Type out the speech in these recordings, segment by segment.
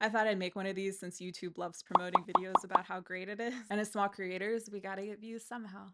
I thought I'd make one of these since YouTube loves promoting videos about how great it is. And as small creators, we gotta get views somehow.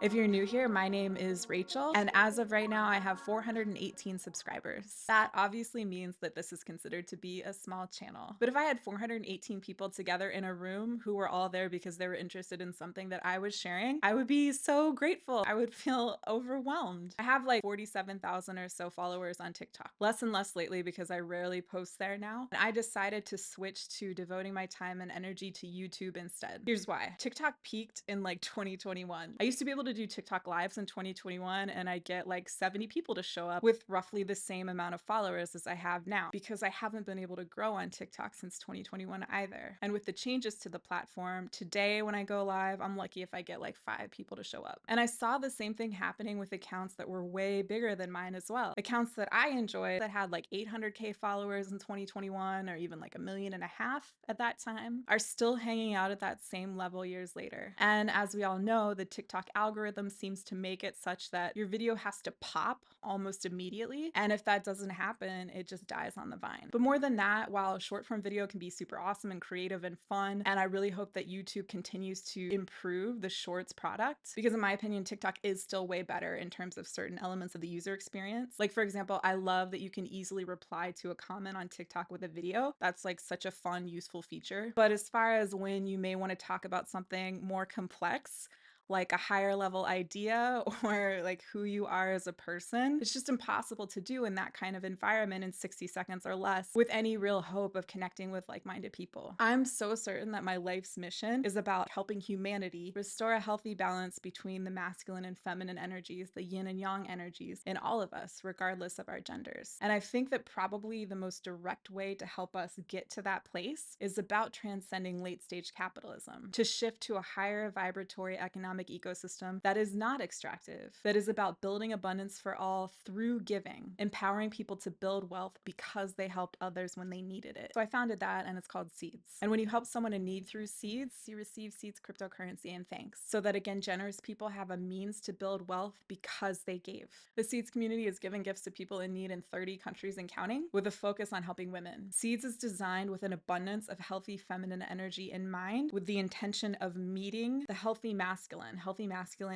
If you're new here, my name is Rachel, and as of right now, I have 418 subscribers. That obviously means that this is considered to be a small channel. But if I had 418 people together in a room who were all there because they were interested in something that I was sharing, I would be so grateful. I would feel overwhelmed. I have like 47,000 or so followers on TikTok. Less and less lately because I rarely post there now. And I decided to switch to devoting my time and energy to YouTube instead. Here's why. TikTok peaked in like 2021. I used to be able to do TikTok lives in 2021 and I get like 70 people to show up with roughly the same amount of followers as I have now because I haven't been able to grow on TikTok since 2021 either. And with the changes to the platform, today when I go live, I'm lucky if I get like 5 people to show up. And I saw the same thing happening with accounts that were way bigger than mine as well. Accounts that I enjoy that had like 800K followers in 2021 or even like 1.5 million at that time are still hanging out at that same level years later. And as we all know, the TikTok algorithm seems to make it such that your video has to pop almost immediately. And if that doesn't happen, it just dies on the vine. But more than that, while short form video can be super awesome and creative and fun, and I really hope that YouTube continues to improve the shorts product, because in my opinion, TikTok is still way better in terms of certain elements of the user experience. Like for example, I love that you can easily reply to a comment on TikTok with a video. That's like such a fun, useful feature. But as far as when you may want to talk about something more complex, like a higher level idea or like who you are as a person, it's just impossible to do in that kind of environment in 60 seconds or less with any real hope of connecting with like-minded people. I'm so certain that my life's mission is about helping humanity restore a healthy balance between the masculine and feminine energies, the yin and yang energies in all of us, regardless of our genders. And I think that probably the most direct way to help us get to that place is about transcending late stage capitalism, to shift to a higher vibratory economic ecosystem that is not extractive, that is about building abundance for all through giving, empowering people to build wealth because they helped others when they needed it. So I founded that, and it's called Seeds. And when you help someone in need through Seeds, you receive Seeds cryptocurrency and thanks, so that again, generous people have a means to build wealth because they gave. The Seeds community is giving gifts to people in need in 30 countries and counting, with a focus on helping women. Seeds is designed with an abundance of healthy feminine energy in mind, with the intention of meeting the healthy masculine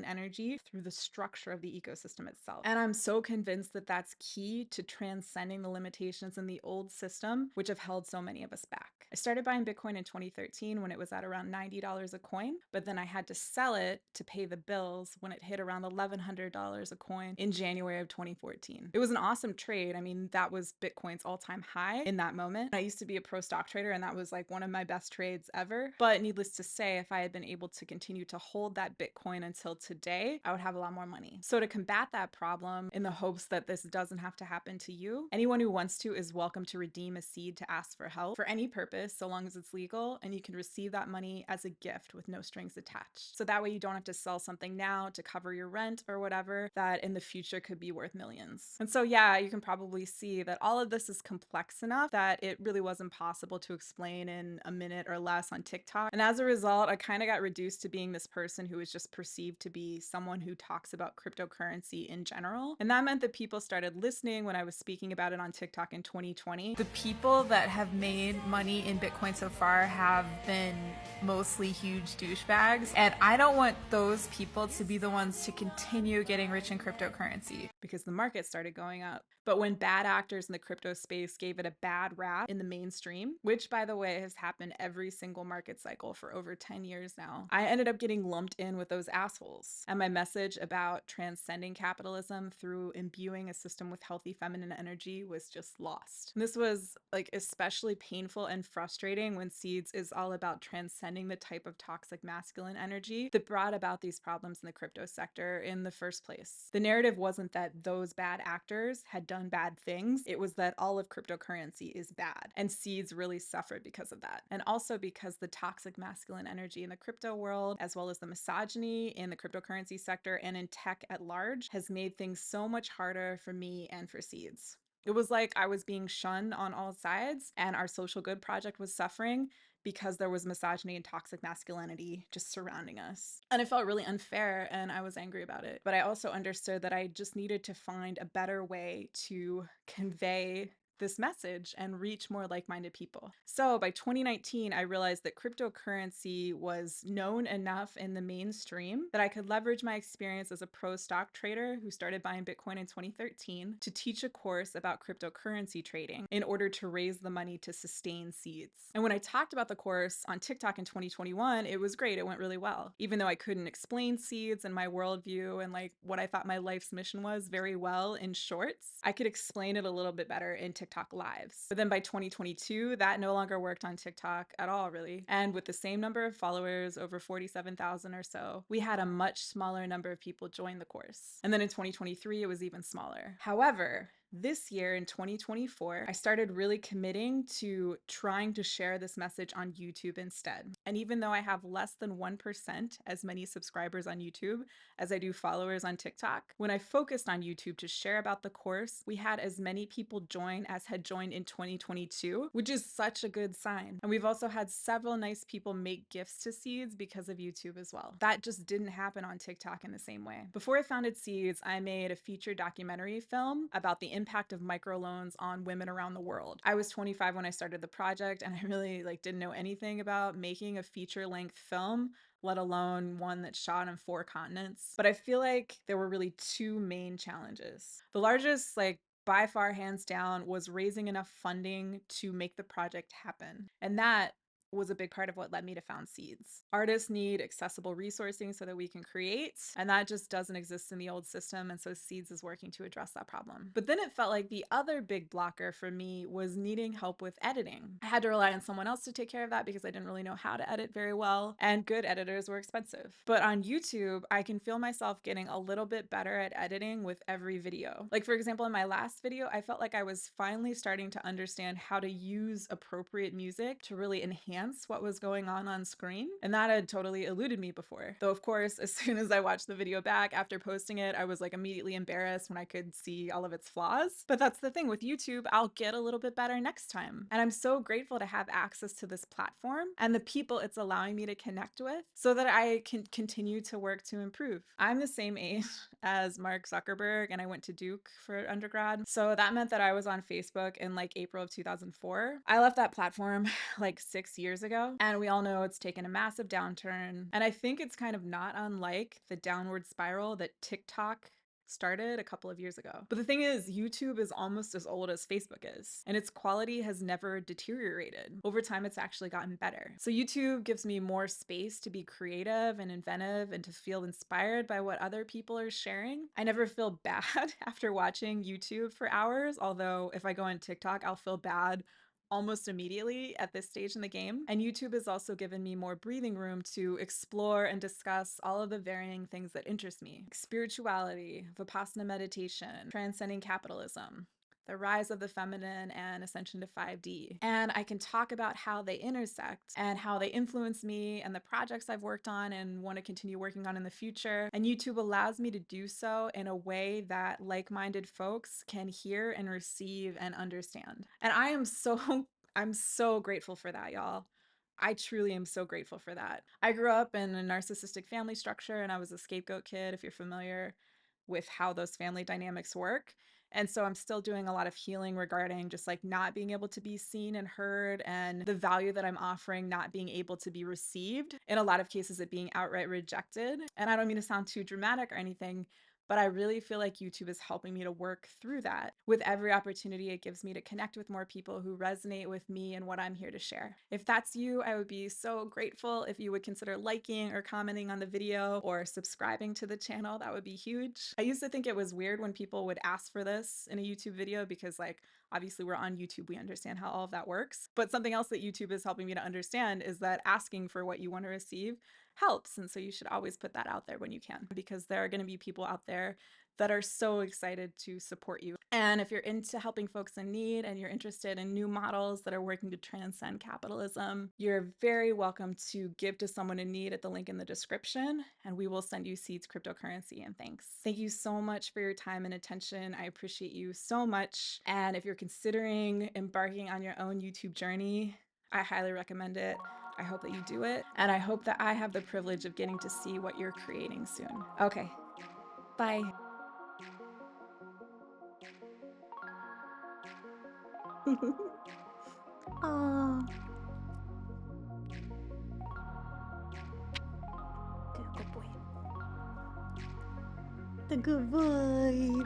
energy through the structure of the ecosystem itself. And I'm so convinced that that's key to transcending the limitations in the old system, which have held so many of us back. I started buying Bitcoin in 2013 when it was at around $90 a coin, but then I had to sell it to pay the bills when it hit around $1,100 a coin in January of 2014. It was an awesome trade. I mean, that was Bitcoin's all-time high in that moment. I used to be a pro stock trader, and that was like one of my best trades ever. But needless to say, if I had been able to continue to hold that Bitcoin until today, I would have a lot more money. So to combat that problem, in the hopes that this doesn't have to happen to you, anyone who wants to is welcome to redeem a seed to ask for help for any purpose, so long as it's legal, and you can receive that money as a gift with no strings attached. So that way you don't have to sell something now to cover your rent or whatever that in the future could be worth millions. And so yeah, you can probably see that all of this is complex enough that it really was impossible to explain in a minute or less on TikTok. And as a result, I kind of got reduced to being this person who is just perceived to be someone who talks about cryptocurrency in general. And that meant that people started listening when I was speaking about it on TikTok in 2020. The people that have made money in Bitcoin so far have been mostly huge douchebags. And I don't want those people to be the ones to continue getting rich in cryptocurrency because the market started going up. But when bad actors in the crypto space gave it a bad rap in the mainstream, which by the way has happened every single market cycle for over 10 years now, I ended up getting lumped in with those assholes. And my message about transcending capitalism through imbuing a system with healthy feminine energy was just lost. And this was like especially painful and frustrating when Seeds is all about transcending the type of toxic masculine energy that brought about these problems in the crypto sector in the first place. The narrative wasn't that those bad actors had done bad things, it was that all of cryptocurrency is bad, and Seeds really suffered because of that. And also because the toxic masculine energy in the crypto world, as well as the misogyny in the cryptocurrency sector and in tech at large, has made things so much harder for me and for Seeds. It was like I was being shunned on all sides, and our social good project was suffering because there was misogyny and toxic masculinity just surrounding us. And it felt really unfair, and I was angry about it. But I also understood that I just needed to find a better way to convey this message and reach more like-minded people. So by 2019, I realized that cryptocurrency was known enough in the mainstream that I could leverage my experience as a pro stock trader who started buying Bitcoin in 2013 to teach a course about cryptocurrency trading in order to raise the money to sustain seeds. And when I talked about the course on TikTok in 2021, it was great. It went really well. Even though I couldn't explain seeds and my worldview and like what I thought my life's mission was very well in shorts, I could explain it a little bit better in TikTok lives. But then by 2022, that no longer worked on TikTok at all, really. And with the same number of followers, over 47,000 or so, we had a much smaller number of people join the course. And then in 2023, it was even smaller. However, this year in 2024, I started really committing to trying to share this message on YouTube instead. And even though I have less than 1% as many subscribers on YouTube as I do followers on TikTok, when I focused on YouTube to share about the course, we had as many people join as had joined in 2022, which is such a good sign. And we've also had several nice people make gifts to Seeds because of YouTube as well. That just didn't happen on TikTok in the same way. Before I founded Seeds, I made a feature documentary film about the impact of microloans on women around the world. I was 25 when I started the project, and I really didn't know anything about making a feature-length film, let alone one that's shot on 4 continents. But I feel like there were really 2 main challenges. The largest, by far, hands down, was raising enough funding to make the project happen. And that was a big part of what led me to found Seeds. Artists need accessible resourcing so that we can create, and that just doesn't exist in the old system, and so Seeds is working to address that problem. But then it felt like the other big blocker for me was needing help with editing. I had to rely on someone else to take care of that because I didn't really know how to edit very well, and good editors were expensive. But on YouTube, I can feel myself getting a little bit better at editing with every video. Like, for example, in my last video, I felt like I was finally starting to understand how to use appropriate music to really enhance what was going on screen. And that had totally eluded me before. Though, of course, as soon as I watched the video back after posting it, I was immediately embarrassed when I could see all of its flaws. But that's the thing with YouTube, I'll get a little bit better next time. And I'm so grateful to have access to this platform and the people it's allowing me to connect with so that I can continue to work to improve. I'm the same age as Mark Zuckerberg, and I went to Duke for undergrad. So that meant that I was on Facebook in April of 2004. I left that platform 6 years ago, and we all know it's taken a massive downturn. And I think it's kind of not unlike the downward spiral that TikTok started a couple of years ago. But the thing is, YouTube is almost as old as Facebook is, and its quality has never deteriorated. Over time, it's actually gotten better. So YouTube gives me more space to be creative and inventive and to feel inspired by what other people are sharing. I never feel bad after watching YouTube for hours, although if I go on TikTok, I'll feel bad almost immediately at this stage in the game. And YouTube has also given me more breathing room to explore and discuss all of the varying things that interest me. Spirituality, Vipassana meditation, transcending capitalism, the rise of the feminine, and ascension to 5D. And I can talk about how they intersect and how they influence me and the projects I've worked on and want to continue working on in the future. And YouTube allows me to do so in a way that like-minded folks can hear and receive and understand. And I'm so grateful for that, y'all. I truly am so grateful for that. I grew up in a narcissistic family structure, and I was a scapegoat kid, if you're familiar with how those family dynamics work. And so I'm still doing a lot of healing regarding just not being able to be seen and heard, and the value that I'm offering not being able to be received. In a lot of cases, it being outright rejected. And I don't mean to sound too dramatic or anything, but I really feel like YouTube is helping me to work through that with every opportunity it gives me to connect with more people who resonate with me and what I'm here to share. If that's you, I would be so grateful if you would consider liking or commenting on the video or subscribing to the channel. That would be huge. I used to think it was weird when people would ask for this in a YouTube video because obviously we're on YouTube, we understand how all of that works. But something else that YouTube is helping me to understand is that asking for what you want to receive helps. And so you should always put that out there when you can, because there are going to be people out there that are so excited to support you. And if you're into helping folks in need and you're interested in new models that are working to transcend capitalism, you're very welcome to give to someone in need at the link in the description, and we will send you Seeds cryptocurrency and thanks. Thank you so much for your time and attention. I appreciate you so much. And if you're considering embarking on your own YouTube journey, I highly recommend it. I hope that you do it. And I hope that I have the privilege of getting to see what you're creating soon. Okay, bye. Oh, good boy. The good boy.